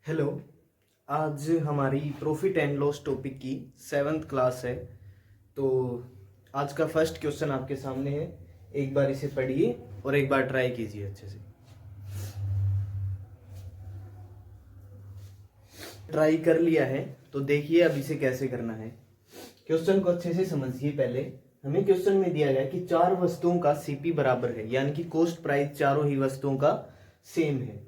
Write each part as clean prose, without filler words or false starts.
Hello. आज हमारी profit and loss topic की 7th क्लास है। तो आज का फर्स्ट क्वेश्चन आपके सामने है। एक बार इसे पढ़िए और एक बार ट्राई कीजिए अच्छे से। ट्राई कर लिया है तो देखिए अब इसे कैसे करना है। क्वेश्चन को अच्छे से समझिए। पहले हमें क्वेश्चन में दिया गया कि चार वस्तुओं का सीपी बराबर है, यानी कि कॉस्ट प्राइस चारों ही वस्तुओं का सेम है।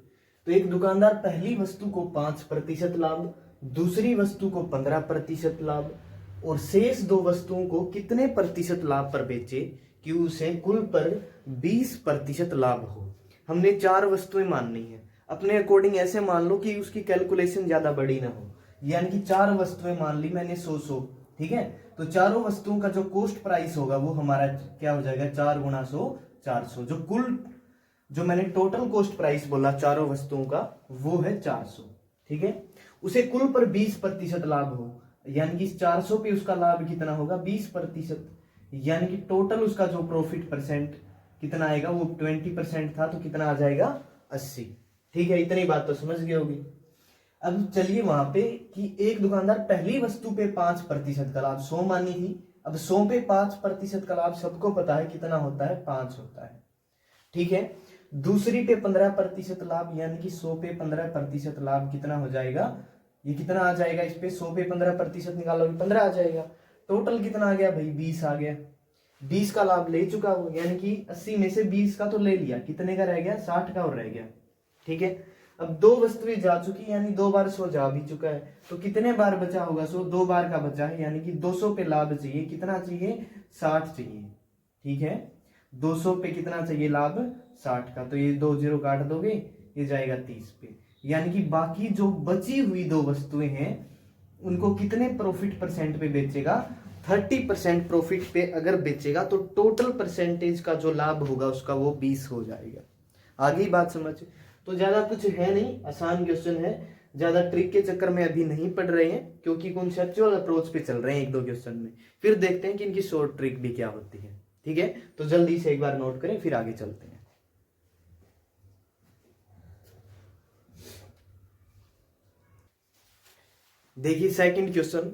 तो एक दुकानदार पहली वस्तु को 5% लाभ, दूसरी वस्तु को 15% लाभ और शेष दो वस्तुओं को कितने प्रतिशत लाभ पर बेचे कि उसे कुल पर 20% लाभ हो। हमने चार वस्तुएं माननी है। अपने अकॉर्डिंग ऐसे मान लो कि उसकी कैलकुलेशन ज्यादा बड़ी ना हो, यानी कि चार वस्तुएं मान ली मैंने 100, ठीक है। तो चारों वस्तुओं का जो कॉस्ट प्राइस होगा वो हमारा क्या हो जाएगा, 4 गुणा 100 400। जो मैंने टोटल कॉस्ट प्राइस बोला चारों वस्तुओं का वो है 400, ठीक है। उसे कुल पर 20% लाभ हो, यानी कि 400 पे उसका लाभ कितना होगा, 20%। यानी कि टोटल उसका जो प्रॉफिट परसेंट कितना आएगा, वो 20% था तो कितना आ जाएगा, 80। ठीक है, इतनी बात तो समझ गए होगी। अब चलिए वहां पे कि एक दुकानदार पहली वस्तु पे 5% का लाभ 100 मानी थी। अब 100 पे 5% का लाभ सबको पता है कितना होता है, 5 होता है, ठीक है। दूसरी पे 15% लाभ, यानी कि 100 पे 15% लाभ कितना हो जाएगा, ये कितना आ जाएगा, इस पे 100 पे 15% निकालोगे 15 आ जाएगा। टोटल कितना आ गया भाई, 20 आ गया। 20 का लाभ ले चुका हो, यानी कि 80 में से 20 का तो ले लिया, कितने का रह गया, 60 का और रह गया, ठीक है। अब दो वस्तुएं जा चुकी, यानी 2 बार 100 जा भी चुका है, तो कितने बार बचा होगा, 100 2 बार का बचा है, यानी कि 200 पे लाभ चाहिए, कितना चाहिए, 60 चाहिए, ठीक है। 200 पे कितना चाहिए लाभ, 60 का, तो ये 2 0 काट दोगे, ये जाएगा 30 पे। यानी कि बाकी जो बची हुई दो वस्तुएं हैं उनको कितने प्रॉफिट परसेंट पे बेचेगा, 30% प्रॉफिट पे अगर बेचेगा तो टोटल परसेंटेज का जो लाभ होगा उसका वो 20 हो जाएगा। आगे बात समझ। तो ज्यादा कुछ है नहीं, आसान क्वेश्चन है। ज्यादा ट्रिक के चक्कर में अभी नहीं पढ़ रहे हैं, क्योंकि कॉन्सेप्चुअल अप्रोच पे चल रहे हैं एक दो क्वेश्चन में। फिर देखते हैं कि इनकी शॉर्ट ट्रिक भी क्या होती है, ठीक है। तो जल्दी से एक बार नोट करें, फिर आगे चलते हैं। देखिए सेकंड क्वेश्चन,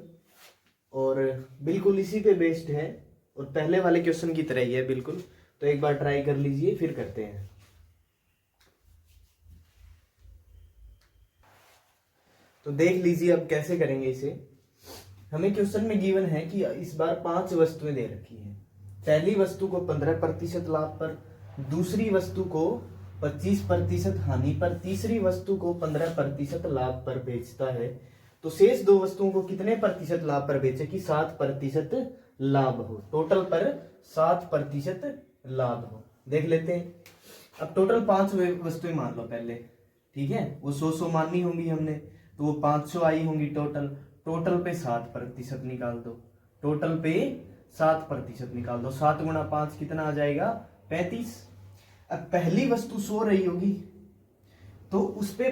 और बिल्कुल इसी पे बेस्ड है और पहले वाले क्वेश्चन की तरह ही है बिल्कुल। तो एक बार ट्राई कर लीजिए, फिर करते हैं। तो देख लीजिए अब कैसे करेंगे इसे। हमें क्वेश्चन में गिवन है कि इस बार 5 वस्तुएं दे रखी हैं। पहली वस्तु को 15% लाभ पर, दूसरी वस्तु को 25% हानि पर, तीसरी वस्तु को 15% लाभ पर बेचता है। तो शेष दो वस्तुओं को कितने प्रतिशत लाभ पर बेचे कि 7% लाभ हो, टोटल पर 7% लाभ हो। देख लेते हैं। अब टोटल 5 वस्तुएं मान लो पहले, ठीक है। वो 100 माननी होंगी हमने, तो वो 500 आई होंगी टोटल। टोटल पे 7% निकाल दो, टोटल पे 7% निकाल दो। 7 गुणा 5 कितना आ जाएगा, 35। अब पहली वस्तु 100 रही होगी, तो उस पे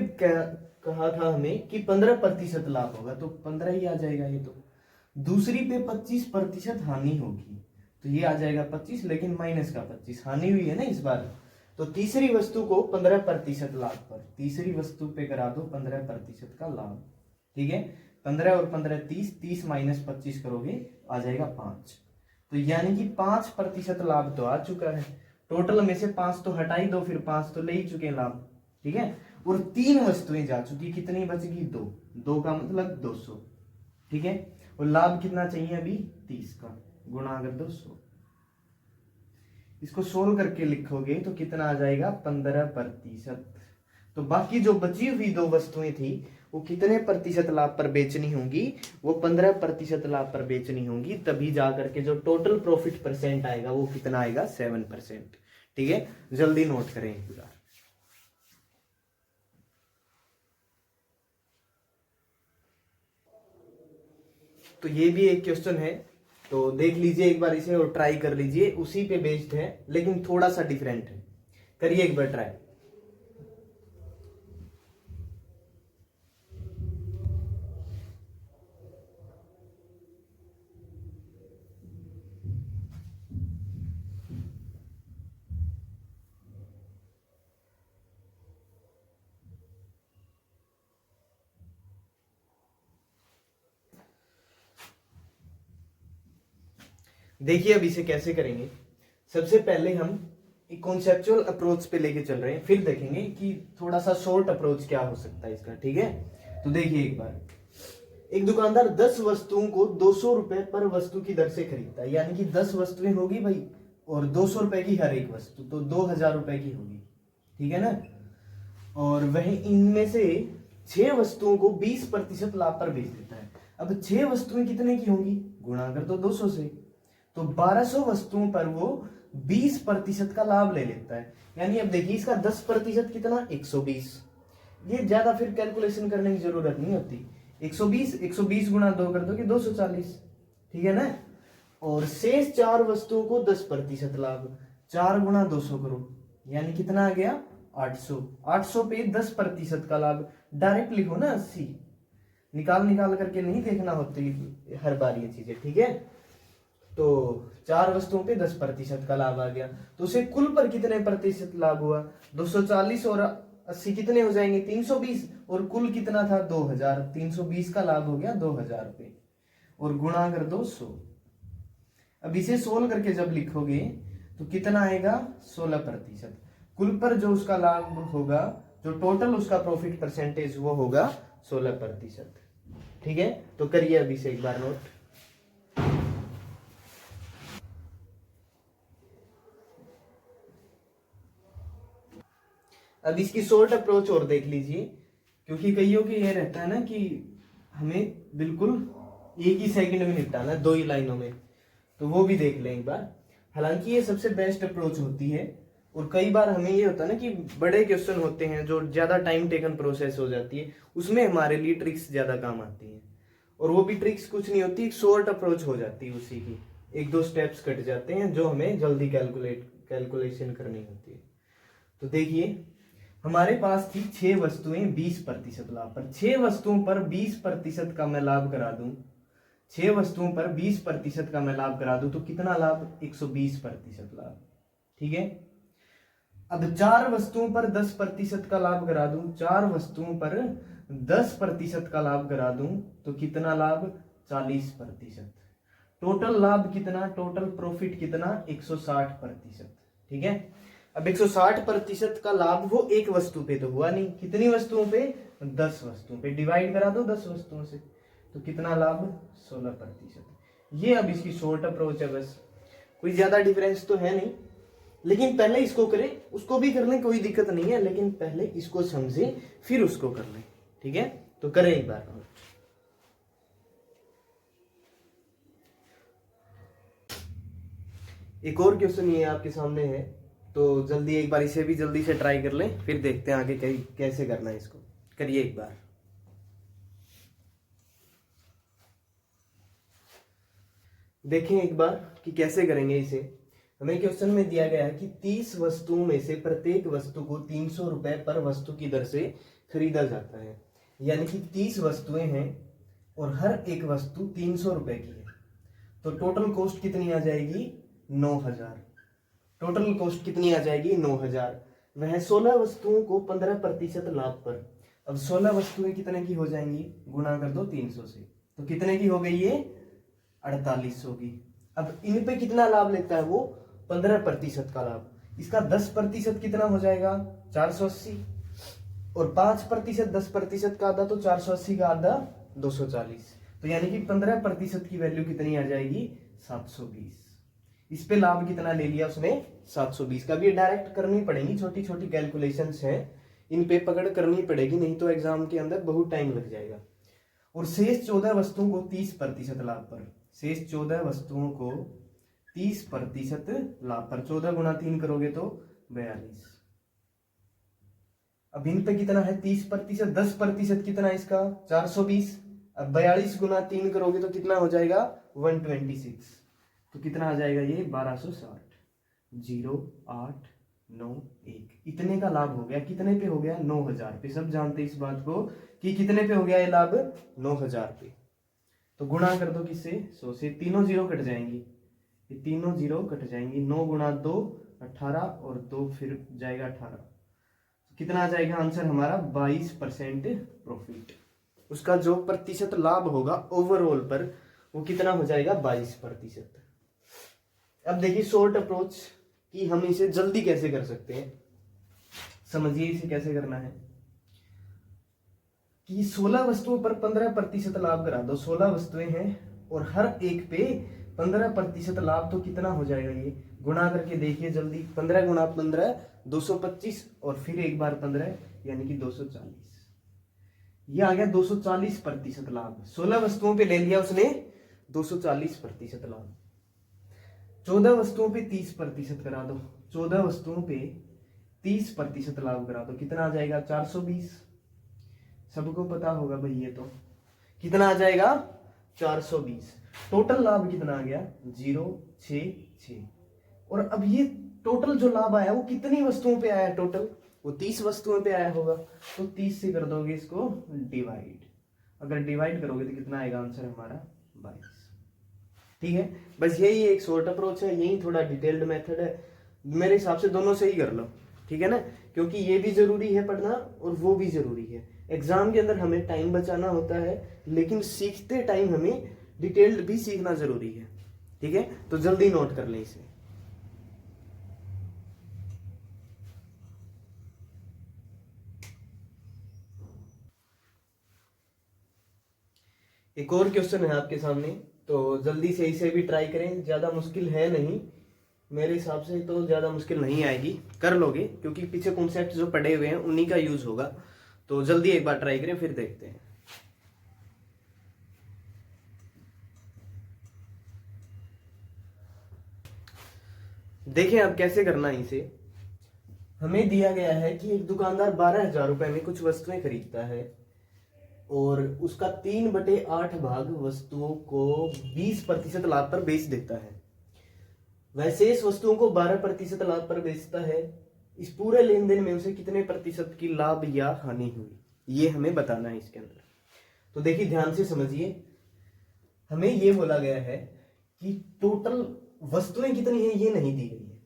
कहा था हमें कि 15% लाभ होगा, तो 15 ही आ जाएगा ये तो। दूसरी पे 25% हानि होगी, तो ये आ जाएगा 25, लेकिन माइनस का 25 हानि हुई है ना इस बार। तो तीसरी वस्तु को 15% लाभ पर, तीसरी वस्तु पे करा दो 15% का लाभ, ठीक है। 15 और 15 30, 30 माइनस 25 करोगे आ जाएगा 5। तो यानी कि 5% लाभ तो आ चुका है। टोटल में से 5 तो हटा ही दो, फिर 5 तो ले ही चुके लाभ, ठीक है। और 3 वस्तुएं जा चुकी, कितनी बचेगी, 2। 2 का मतलब 200, ठीक है। और लाभ कितना चाहिए अभी, 30 का, गुणा कर दो 100। इसको सोल्व करके लिखोगे तो कितना आ जाएगा, 15%। तो बाकी जो बची हुई दो वस्तुएं थी वो कितने प्रतिशत लाभ पर बेचनी होंगी, वो 15% लाभ पर बेचनी होंगी, तभी जाकर के जो टोटल प्रॉफिट परसेंट आएगा वो कितना आएगा, 7%, ठीक है। जल्दी नोट करें पूरा। तो ये भी एक क्वेश्चन है, तो देख लीजिए एक बार इसे और ट्राई कर लीजिए। उसी पे बेस्ड है लेकिन थोड़ा सा डिफरेंट है, करिए एक बार ट्राई। देखिए अब इसे कैसे करेंगे। सबसे पहले हम एक कॉन्सेप्चुअल अप्रोच पे लेके चल रहे हैं, फिर देखेंगे कि थोड़ा सा शॉर्ट अप्रोच क्या हो सकता है इसका। ठीक है, तो देखिए एक बार, एक दुकानदार 10 वस्तुओं को 200 रुपए पर वस्तु की दर से खरीदता है, यानी कि 10 वस्तुएं होगी भाई और 200 रुपए की हर एक वस्तु, तो 2000 रुपए की होगी। ठीक है ना। और वह इनमें से 6 वस्तुओं को 20% लाभ पर बेच देता है। अब 6 वस्तुएं कितने की होंगी, गुणा कर दो 200 से, तो 1200 वस्तुओं पर वो 20% का लाभ ले लेता है। यानी अब देखिए इसका 10% कितना, 120। ये ज्यादा फिर कैलकुलेशन करने की जरूरत नहीं होती। 120 गुणा 2 कर दो कि 240। ठीक है ना। और शेष 4 वस्तुओं को 10% लाभ, 4 गुणा 200 करो, यानी कितना आ गया, 800। 800 पे 10% का लाभ, डायरेक्ट लिखो ना 80, निकाल निकाल करके नहीं देखना होती हर बार ये चीजें। ठीक है, तो 4 वस्तुओं पे 10% का लाभ आ गया, तो उसे कुल पर कितने प्रतिशत लाभ हुआ, 240 और 80 कितने हो जाएंगे, 320, और कुल कितना था 2000, 320 का लाभ हो गया 2000 रुपये, और गुणा कर दो 100। अब इसे सोल्व करके जब लिखोगे तो कितना आएगा, 16%। कुल पर जो उसका लाभ होगा, जो टोटल उसका प्रॉफिट परसेंटेज वो होगा 16%। ठीक है, तो करिए अभी से एक बार नोट। अब इसकी शॉर्ट अप्रोच और देख लीजिए, क्योंकि कईयों के ये रहता है ना कि हमें बिल्कुल एक ही सेकंड में निपटाना है, 2 ही लाइनों में, तो वो भी देख लें एक बार। हालांकि ये सबसे बेस्ट अप्रोच होती है, और कई बार हमें ये होता है ना कि बड़े क्वेश्चन होते हैं जो ज्यादा टाइम टेकन प्रोसेस हो जाती है, उसमें हमारे लिए ट्रिक्स ज्यादा काम आती हैं। और वो भी ट्रिक्स कुछ नहीं होती, एक शॉर्ट अप्रोच हो जाती है, उसी की 1-2 स्टेप्स कट जाते हैं जो हमें जल्दी कैलकुलेशन करनी होती है। तो देखिए हमारे पास थी 6 वस्तुएं 20% लाभ पर, 6 वस्तुओं पर 20% का मैं लाभ करा दूं, 6 वस्तुओं पर 20% का मैं लाभ करा दूं तो कितना लाभ, 120% लाभ। ठीक है। अब 4 वस्तुओं पर 10% का लाभ करा दूं, 4 वस्तुओं पर 10% का लाभ करा दूं तो कितना लाभ, 40%। टोटल लाभ कितना, टोटल प्रॉफिट कितना, 160%। ठीक है। अब 160% का लाभ वो एक वस्तु पे तो हुआ नहीं, कितनी वस्तुओं पे, 10 वस्तुओं पे, डिवाइड करा दो 10 वस्तुओं से, तो कितना लाभ, 16%। ये अब इसकी शॉर्ट अप्रोच है, बस कोई ज्यादा डिफरेंस तो है नहीं, लेकिन पहले इसको करें, उसको भी कर लें, कोई दिक्कत नहीं है, लेकिन पहले इसको समझें फिर उसको कर लें। ठीक है, तो करें एक बार। एक और क्वेश्चन ये आपके सामने है, तो जल्दी एक बार इसे भी जल्दी से ट्राई कर लें, फिर देखते हैं आगे कैसे करना है इसको। करिए एक बार। देखें एक बार कि कैसे करेंगे इसे। हमें क्वेश्चन में दिया गया है कि 30 वस्तुओं में से प्रत्येक वस्तु को 300 रुपए पर वस्तु की दर से खरीदा जाता है, यानी कि 30 वस्तुएं हैं और हर एक वस्तु 300 रुपए की है, तो टोटल कॉस्ट कितनी आ जाएगी, 9000। टोटल कॉस्ट कितनी आ जाएगी, 9000। वह 16 वस्तुओं को 15% लाभ पर, अब 16 वस्तुएं कितने की हो जाएंगी, गुणा कर दो 300 से, तो कितने की हो गई ये, 4800 की। अब इन पे कितना लाभ लेता है वो, 15% का लाभ, इसका 10% कितना हो जाएगा, 480, और 5% 10% का आधा, तो 480 का आधा 240, तो यानी कि 15% की वैल्यू कितनी आ जाएगी, 720। इस पे लाभ कितना ले लिया उसने, 720 का। भी डायरेक्ट करनी पड़ेगी, छोटी छोटी कैलकुलेशंस हैं, इन पे पकड़ करनी पड़ेगी, नहीं तो एग्जाम के अंदर बहुत टाइम लग जाएगा। और शेष 14 वस्तुओं को 30% लाभ पर, शेष 14 वस्तुओं को 30% लाभ पर, 14 गुणा 3 करोगे तो 42। अब इन पे कितना है 30%, 10% कितना है इसका, 420। अब 42 गुणा 3 करोगे तो कितना हो जाएगा, 126, तो कितना आ जाएगा ये, 1260। 0891 इतने का लाभ हो गया, कितने पे हो गया, 9000 पे। सब जानते इस बात को कि कितने पे हो गया ये लाभ, 9000 पे। तो गुणा कर दो किससे, 100 से, तीनों जीरो कट जाएंगी, ये तीनों जीरो कट जाएंगी, 9 गुणा 2 18, और 2 फिर जाएगा 18, तो कितना आ जाएगा आंसर हमारा, 22% प्रॉफिट। उसका जो प्रतिशत लाभ होगा ओवरऑल पर वो कितना हो जाएगा, 22%। अब देखिए शॉर्ट अप्रोच कि हम इसे जल्दी कैसे कर सकते हैं। समझिए इसे कैसे करना है कि 16 वस्तुओं पर 15% लाभ करा दो। 16 वस्तुएं हैं और हर एक पे 15% लाभ, तो कितना हो जाएगा ये, गुणा करके देखिए जल्दी। 15 गुणा 15 225 और फिर एक बार 15 यानी कि 240। ये आ गया 240% लाभ। 16 वस्तुओं पे ले लिया उसने 240% लाभ। 14 वस्तुओं पे 30% करा दो। 14 वस्तुओं पे 30% लाभ करा दो, कितना आ जाएगा 420। सबको पता होगा भाई ये तो कितना आ जाएगा 420। टोटल लाभ कितना आ गया 066। और अब ये टोटल जो लाभ आया वो कितनी वस्तुओं पे आया टोटल, वो 30 वस्तुओं पे आया होगा। तो 30 से कर दोगे इसको डिवाइड, अगर डिवाइड करोगे तो कितना आएगा आंसर हमारा 22। ठीक है, बस यही एक शॉर्ट अप्रोच है, यही थोड़ा डिटेल्ड मेथड है। मेरे हिसाब से दोनों से ही कर लो, ठीक है ना, क्योंकि ये भी जरूरी है पढ़ना और वो भी जरूरी है। एग्जाम के अंदर हमें टाइम बचाना होता है, लेकिन सीखते टाइम हमें डिटेल्ड भी सीखना जरूरी है। ठीक है, तो जल्दी नोट कर लें इसे। एक और क्वेश्चन है आपके सामने, तो जल्दी से इसे भी ट्राई करें। ज्यादा मुश्किल है नहीं, मेरे हिसाब से तो ज्यादा मुश्किल नहीं आएगी, कर लोगे, क्योंकि पीछे कॉन्सेप्ट जो पढ़े हुए हैं उन्हीं का यूज होगा। तो जल्दी एक बार ट्राई करें, फिर देखते हैं। देखें अब कैसे करना है इसे। हमें दिया गया है कि एक दुकानदार 12,000 रुपए में कुछ वस्तुएं खरीदता है और उसका 3/8 भाग वस्तुओं को 20% लाभ पर बेच देता है। वह शेष वस्तुओं को 12% लाभ पर बेचता है। इस पूरे लेन देन में उसे कितने प्रतिशत की लाभ या हानि हुई, ये हमें बताना है इसके अंदर। तो देखिए ध्यान से समझिए, हमें ये बोला गया है कि टोटल वस्तुएं कितनी है ये नहीं दी गई है,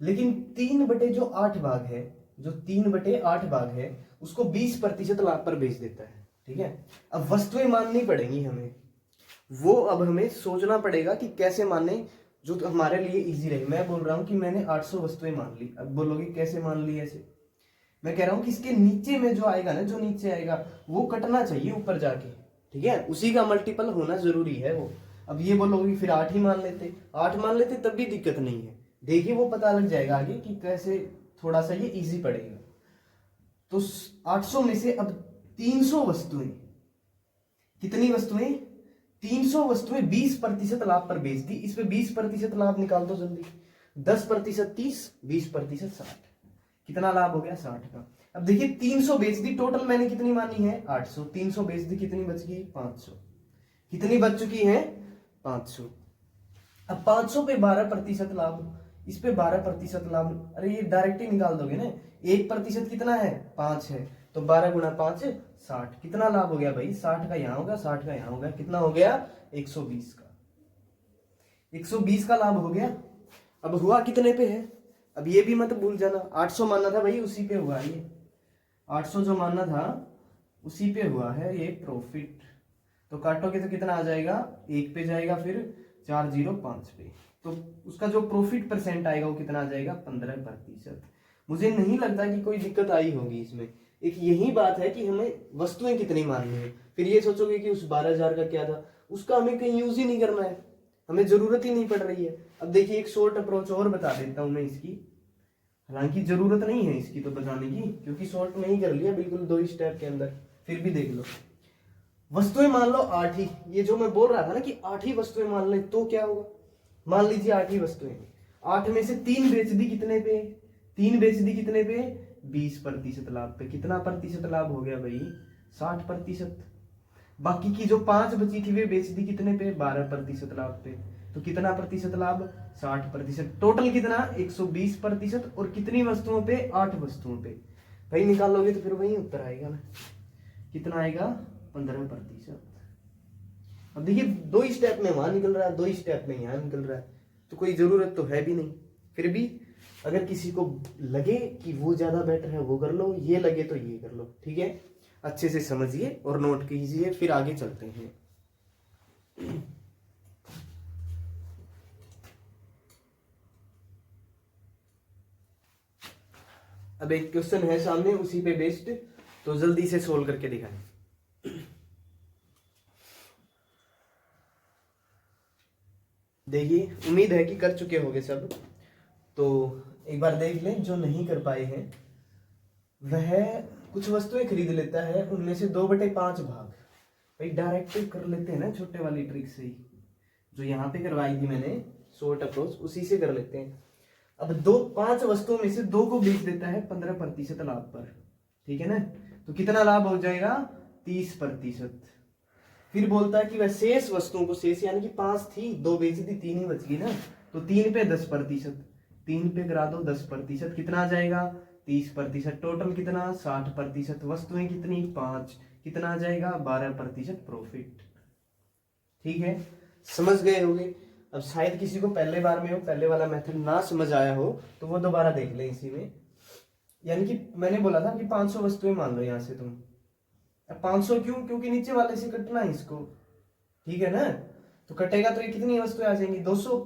लेकिन 3/8 भाग है, जो 3/8 भाग है उसको 20% लाभ पर बेच देता है। ठीक है, अब वस्तुएं माननी पड़ेंगी हमें, वो अब हमें सोचना पड़ेगा कि कैसे माने जो हमारे लिए इजी रहे। मैं बोल रहा हूं कि मैंने 800 वस्तुएं मान ली। अब बोलोगे कैसे मान ली ऐसे, मैं कह रहा हूं कि इसके नीचे में जो आएगा ना, जो नीचे आएगा वो कटना चाहिए ऊपर जाके। ठीक है, उसी का मल्टीपल होना जरूरी है वो। अब ये बोलोगे फिर 8 ही मान लेते, 8 मान लेते तब भी दिक्कत नहीं है। देखिए वो पता लग जाएगा आगे कि कैसे थोड़ा सा ये इजी पड़ेगा। तो 800 में से अब 300 वस्तुएं, कितनी वस्तुएं 300 वस्तुएं 20% लाभ पर बेच दी। इसमें 20% लाभ निकाल दो जल्दी। 10% 30, 20% 60, कितना लाभ हो गया 60 का। अब देखिए 300 बेच दी, टोटल मैंने कितनी मानी है 800, 300 बेच दी, कितनी बच गई 500, कितनी बच चुकी है 500। अब 500 पे 12% लाभ, इस पे 12% लाभ, अरे ये डायरेक्ट ही निकाल दोगे ना। 1% कितना है 5 है, तो 12 गुणा 5 60, कितना लाभ हो गया भाई 60 का यहाँ होगा, 60 का यहाँ होगा, कितना हो गया 120 का, 120 का लाभ हो गया। अब हुआ कितने पे है, अब ये भी मत भूल जाना, 800 मानना था भाई उसी पे हुआ ये, 800 जो मानना था उसी पे हुआ है ये प्रॉफिट। तो काटोगे तो कितना आ जाएगा, 1 पे जाएगा, फिर 405 पे, तो उसका जो प्रॉफिट परसेंट आएगा वो कितना आ जाएगा 15%। मुझे नहीं लगता कि कोई दिक्कत आई होगी इसमें। एक यही बात है कि हमें वस्तुएं कितनी माननी है। फिर ये सोचोगे कि उस 12,000 का क्या था, उसका हमें कहीं यूज ही नहीं करना है, हमें जरूरत ही नहीं पड़ रही है। अब देखिए एक शॉर्ट अप्रोच और बता देता हूं मैं इसकी, हालांकि जरूरत नहीं है इसकी तो बताने की, क्योंकि शॉर्ट में ही कर लिया बिल्कुल 2 स्टेप के अंदर। फिर भी देख लो, वस्तुएं मान लो 8 ही, ये जो मैं बोल रहा था ना कि 8 ही वस्तुएं मान ले, तो क्या होगा, मान लीजिए 8 ही वस्तुएं, 8 में से 3 बेच दी, कितने पे 3 बेच दी, कितने पे 20% लाभ पे, कितना प्रतिशत लाभ हो गया भाई 60%। बाकी की जो 5 बची थी वे बेच दी, कितने पे 12% लाभ पे, तो कितना प्रतिशत लाभ 60%। टोटल कितना 120%, और कितनी वस्तुओं पे 8 वस्तुओं पे, भाई निकालोगे तो फिर वही उत्तर आएगा ना, कितना आएगा 15%। अब देखिए 2 स्टेप में वहां निकल रहा है, 2 स्टेप में यहां निकल रहा है, तो कोई जरूरत तो है भी नहीं। फिर भी अगर किसी को लगे कि वो ज्यादा बेटर है वो कर लो, ये लगे तो ये कर लो। ठीक है, अच्छे से समझिए और नोट कीजिए, फिर आगे चलते हैं। अब एक क्वेश्चन है सामने उसी पे बेस्ड, तो जल्दी से सोल्व करके दिखाएं। देखिए उम्मीद है कि कर चुके होंगे सब, तो एक बार देख लें। जो नहीं कर पाए हैं वह कुछ वस्तुएं खरीद लेता है, उनमें से 2/5 भाग। भाई डायरेक्ट कर लेते हैं ना, छोटे वाली ट्रिक से ही, जो यहाँ पे करवाई थी मैंने शॉर्ट अप्रोच, उसी से कर लेते हैं। अब 5 वस्तुओं में से 2 को बेच देता है 15% लाभ पर, ठीक है ना। तो कितना लाभ हो जाएगा? 30%। फिर बोलता है कि वह शेष वस्तुओं को, शेष यानी कि 5 थी, 2 बेच दी, 3 ही बच गई ना, तो 3 पे 10%, 3 पे करा दो 10%, कितना आ जाएगा? 30%। टोटल कितना? 60%। वस्तुएं कितनी? 5, कितना आ जाएगा? 12% प्रॉफिट। ठीक है, समझ गए होंगे। अब शायद किसी को पहले बार में हो, पहले वाला मेथड ना समझ आया हो, तो वो दोबारा देख ले इसी में। यानी कि मैंने बोला था कि 500 वस्तुएं मान लो यहां से तुम। अब 500 क्यों? क्योंकि नीचे वाले से कटना है इसको, ठीक है ना। तो कटेगा तो ये कितनी वस्तुएं आ जाएंगी? 200।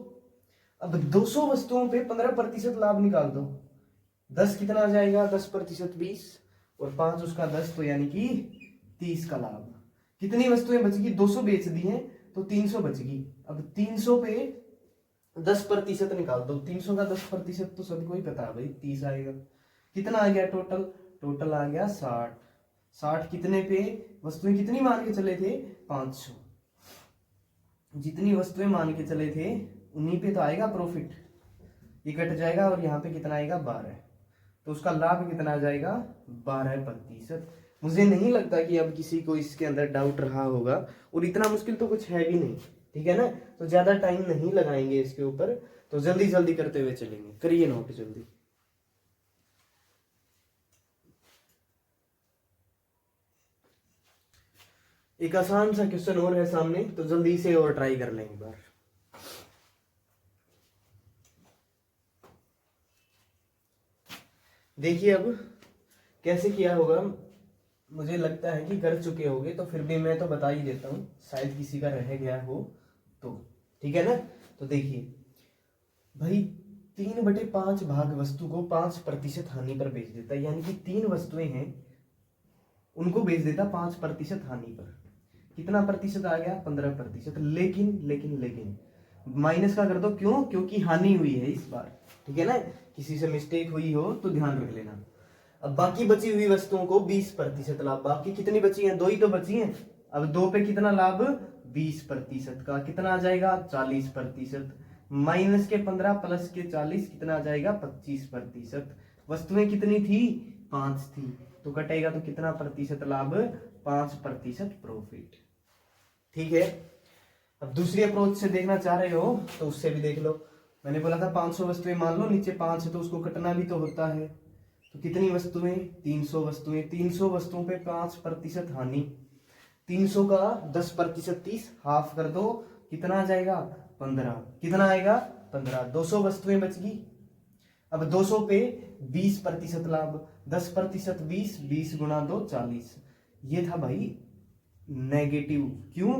अब 200 वस्तुओं पे 15% लाभ निकाल दो, 10 कितना आ जाएगा? 10% 20, और 5 उसका 10, तो यानी कि 30 का लाभ। कितनी वस्तुएं बच गई? 200 बेच दी हैं तो 300 बच गई। अब 300 पे 10% निकाल दो, 300 का 10% तो सबको ही पता है भाई, 30 आएगा। कितना आ गया टोटल? टोटल आ गया 60। 60 कितने पे? वस्तुएं कितनी मान के चले थे? 500। जितनी वस्तुएं मान के चले थे उन्हीं पे तो आएगा प्रॉफिट, ये कट जाएगा, और यहाँ पे कितना आएगा? 12। तो उसका लाभ कितना आ जाएगा? 12%। मुझे नहीं लगता कि अब किसी को इसके अंदर डाउट रहा होगा, और इतना मुश्किल तो कुछ है भी नहीं, ठीक है ना। तो ज्यादा टाइम नहीं लगाएंगे इसके ऊपर, तो जल्दी जल्दी करते हुए चलेंगे। करिए नोट जल्दी। एक आसान सा क्वेश्चन और है सामने, तो जल्दी से और ट्राई कर लें एक बार। देखिए अब कैसे किया होगा, मुझे लगता है कि कर चुके होंगे, तो फिर भी मैं तो बता ही देता हूं, शायद किसी का रह गया हो तो, ठीक है ना। तो देखिए भाई, 3/5 भाग वस्तु को 5% हानि पर बेच देता है, यानी कि 3 वस्तुएं हैं उनको बेच देता 5% हानि पर। कितना प्रतिशत आ गया? 15%। लेकिन लेकिन लेकिन माइनस का कर दो, क्यों? क्योंकि हानि हुई है इस बार, ठीक है ना। किसी से मिस्टेक हुई हो तो ध्यान रख लेना। अब बाकी बची हुई वस्तुओं को 20% लाभ। बाकी कितनी बची हैं? 2 ही तो बची हैं। अब 2 पे कितना लाभ? 20% का, कितना आ जाएगा? 40%। माइनस के 15 प्लस के 40 कितना आ जाएगा? 25%। वस्तुएं कितनी थी? 5 थी, तो कटेगा तो कितना प्रतिशत लाभ? 5% प्रॉफिट, ठीक है। अब दूसरी अप्रोच से देखना चाह रहे हो तो उससे भी देख लो। मैंने बोला था 500 वस्तुएं मान लो, नीचे 5 है तो उसको कटना भी तो होता है। तो कितनी वस्तुएं? 300 वस्तुएं। 300 वस्तुओं पे 5% हानि, 300 का 10%, 30, हाफ कर दो, कितना आ जाएगा? 15। कितना आएगा? 15। 200 वस्तुएं बच गई। अब 200 पे 20% लाभ, 10% 20, 20 गुणा 2 40। ये था भाई नेगेटिव, क्यों?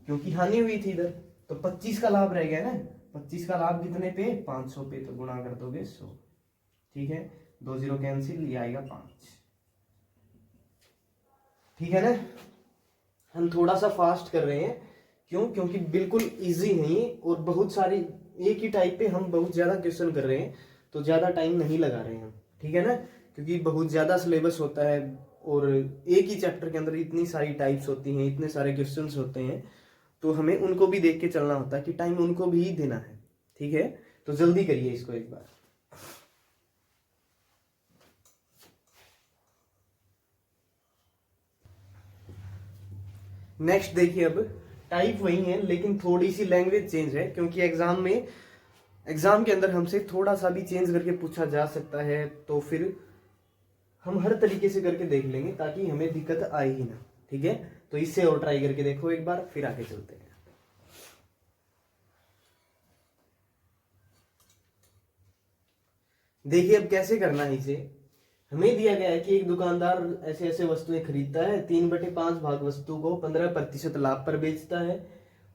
क्योंकि हानि हुई थी इधर, तो 25 का लाभ रह गया ना। 25 का लाभ कितने पे? 500 पे, तो गुणा कर दोगे 100, ठीक है। 2 0 कैंसिल, ये आएगा 5, ठीक है ना। हम थोड़ा सा फास्ट कर रहे हैं, क्यों? क्योंकि बिल्कुल इजी है ये, और बहुत सारी एक ही टाइप पे हम बहुत ज्यादा क्वेश्चन कर रहे हैं, तो ज्यादा टाइम नहीं लगा रहे हैं, ठीक है ना। क्योंकि बहुत ज्यादा सिलेबस होता है, और एक ही चैप्टर के अंदर इतनी सारी टाइप्स होती हैं, इतने सारे क्वेश्चंस होते हैं, तो हमें उनको भी देख के चलना होता है कि टाइम उनको भी देना है, ठीक है। तो जल्दी करिए इसको एक बार। नेक्स्ट देखिए, अब टाइप वही है लेकिन थोड़ी सी लैंग्वेज चेंज है, क्योंकि एग्जाम के अंदर हमसे थोड़ा सा भी चेंज करके पूछा जा सकता है, तो फिर हम हर तरीके से करके देख लेंगे ताकि हमें दिक्कत आए ही ना, ठीक है। तो इससे और ट्राई करके देखो एक बार, फिर आगे चलते हैं। देखिए अब कैसे करना है इसे। हमें दिया गया है कि एक दुकानदार ऐसे ऐसे वस्तुएं खरीदता है, 3/5 भाग वस्तु को 15% लाभ पर बेचता है,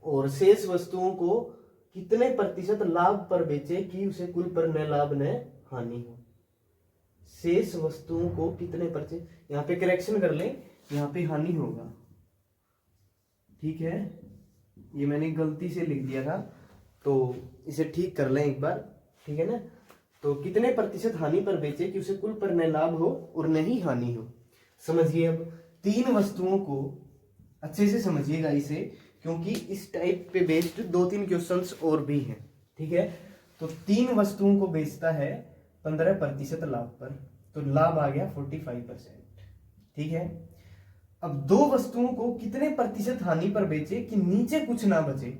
और शेष वस्तुओं को कितने प्रतिशत लाभ पर बेचे कि उसे कुल पर न लाभ न हानि हो। शेष वस्तुओं को कितने प्रतिशत, यहाँ पे करेक्शन कर लें, यहाँ पे हानि होगा, ठीक है, ये मैंने गलती से लिख दिया था तो इसे ठीक कर लें एक बार, ठीक है ना। तो कितने प्रतिशत हानि पर बेचे कि उसे कुल पर न लाभ हो और न ही हानि हो। समझिए अब 3 वस्तुओं को अच्छे से समझिएगा इसे, क्योंकि इस टाइप पे बेस्ड 2-3 क्वेश्चंस और भी हैं, ठीक है। तो 3 वस्तुओं को बेचता है 15% लाभ पर, तो लाभ आ गया 45%, ठीक है। अब 2 वस्तुओं को कितने प्रतिशत हानि पर बेचे कि नीचे कुछ ना बचे,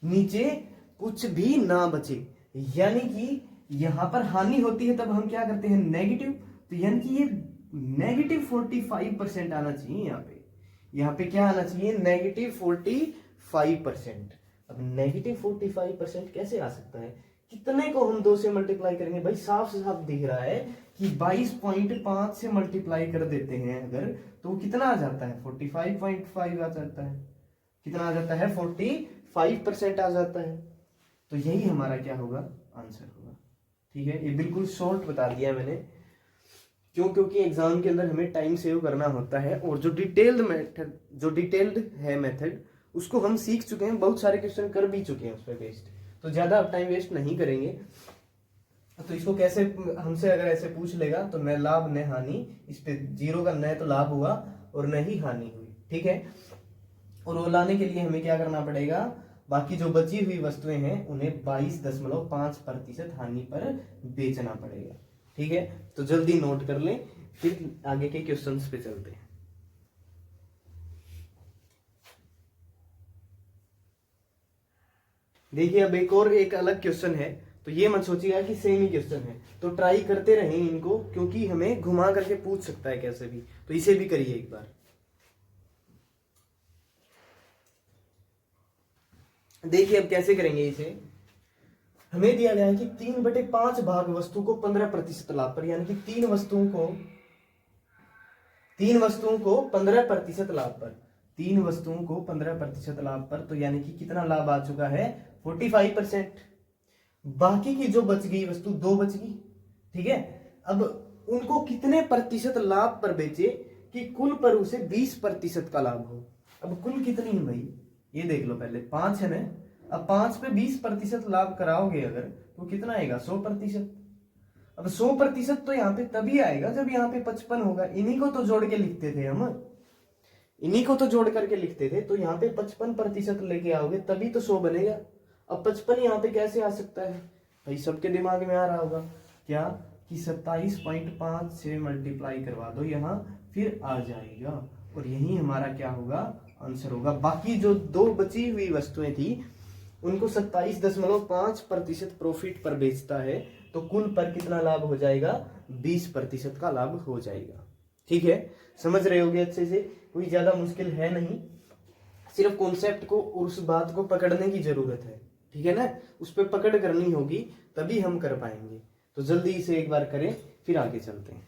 नीचे कुछ भी ना बचे, यानी कि यहां पर हानि होती है तब हम क्या करते हैं, नेगेटिव, तो यानी कि ये नेगेटिव 45% आना चाहिए यहाँ पे क्या आना चाहिए, नेगेटिव 45%। अब नेगेटिव 45% कैसे आ सकता है, कितने को हम 2 से मल्टीप्लाई करेंगे, भाई साफ साफ दिख रहा है कि 22.5 से मल्टीप्लाई कर देते हैं अगर, तो वो कितना आ जाता है, 45.5 आ जाता है, कितना आ जाता है, 45% आ जाता है। तो यही हमारा क्या होगा, आंसर होगा, ठीक है। ये बिल्कुल शॉर्ट बता दिया मैंने, क्यों, क्योंकि एग्जाम के अंदर हमें टाइम सेव करना होता है, और जो डिटेल्ड है मेथड उसको हम सीख चुके हैं, बहुत सारे क्वेश्चन कर भी चुके हैं उस पर बेस्ड, तो ज्यादा अब टाइम वेस्ट नहीं करेंगे। तो इसको कैसे, हमसे अगर ऐसे पूछ लेगा तो न लाभ न हानि, इस पे 0 का न तो लाभ हुआ और न ही हानि हुई, ठीक है। और वो लाने के लिए हमें क्या करना पड़ेगा, बाकी जो बची हुई वस्तुएं हैं उन्हें 22.5% हानि पर बेचना पड़ेगा, ठीक है। तो जल्दी नोट कर लें, फिर आगे के क्वेश्चंस पे चलते हैं। देखिए अब एक अलग क्वेश्चन है, तो ये मत सोचिएगा कि सेम ही क्वेश्चन है, तो ट्राई करते रहें इनको, क्योंकि हमें घुमा करके पूछ सकता है कैसे भी, तो इसे भी करिए एक बार। देखिए अब कैसे करेंगे इसे, हमें दिया गया है कि 3/5 भाग वस्तु को 15% लाभ पर, यानी कि 3 वस्तुओं को 15% लाभ पर, 3 वस्तुओं को 15% लाभ पर, तो यानी कि कितना लाभ आ चुका है, 45%। बाकी की जो बच गई वस्तु 2 बच गई, ठीक है। अब उनको कितने प्रतिशत लाभ पर बेचे कि कुल पर उसे 20% का लाभ हो। अब कुल कितनी है भाई, ये देख लो, पहले 5 है ना, अब 5 पे 20% लाभ कराओगे अगर, तो कितना आएगा, 100%। अब 100% तो यहाँ पे तभी आएगा जब यहाँ पे 55 होगा, इन्हीं को तो जोड़ के लिखते थे हम, इन्हीं को तो जोड़ करके लिखते थे, तो यहाँ पे 55% लेके आओगे तभी तो 100 बनेगा। अब 55 यहाँ पे कैसे आ सकता है भाई, सबके दिमाग में आ रहा होगा क्या, कि 27.5 से मल्टीप्लाई करवा दो यहाँ, फिर आ जाएगा, और यही हमारा क्या होगा, आंसर होगा। बाकी जो 2 बची हुई वस्तुएं थी उनको 27.5% प्रॉफिट पर बेचता है, तो कुल पर कितना लाभ हो जाएगा, 20% का लाभ हो जाएगा, ठीक है। समझ रहे होगे अच्छे से, कोई ज्यादा मुश्किल है नहीं, सिर्फ कॉन्सेप्ट को और उस बात को पकड़ने की जरूरत है, ठीक है ना, उस पर पकड़ करनी होगी तभी हम कर पाएंगे। तो जल्दी इसे एक बार करें, फिर आगे चलते हैं।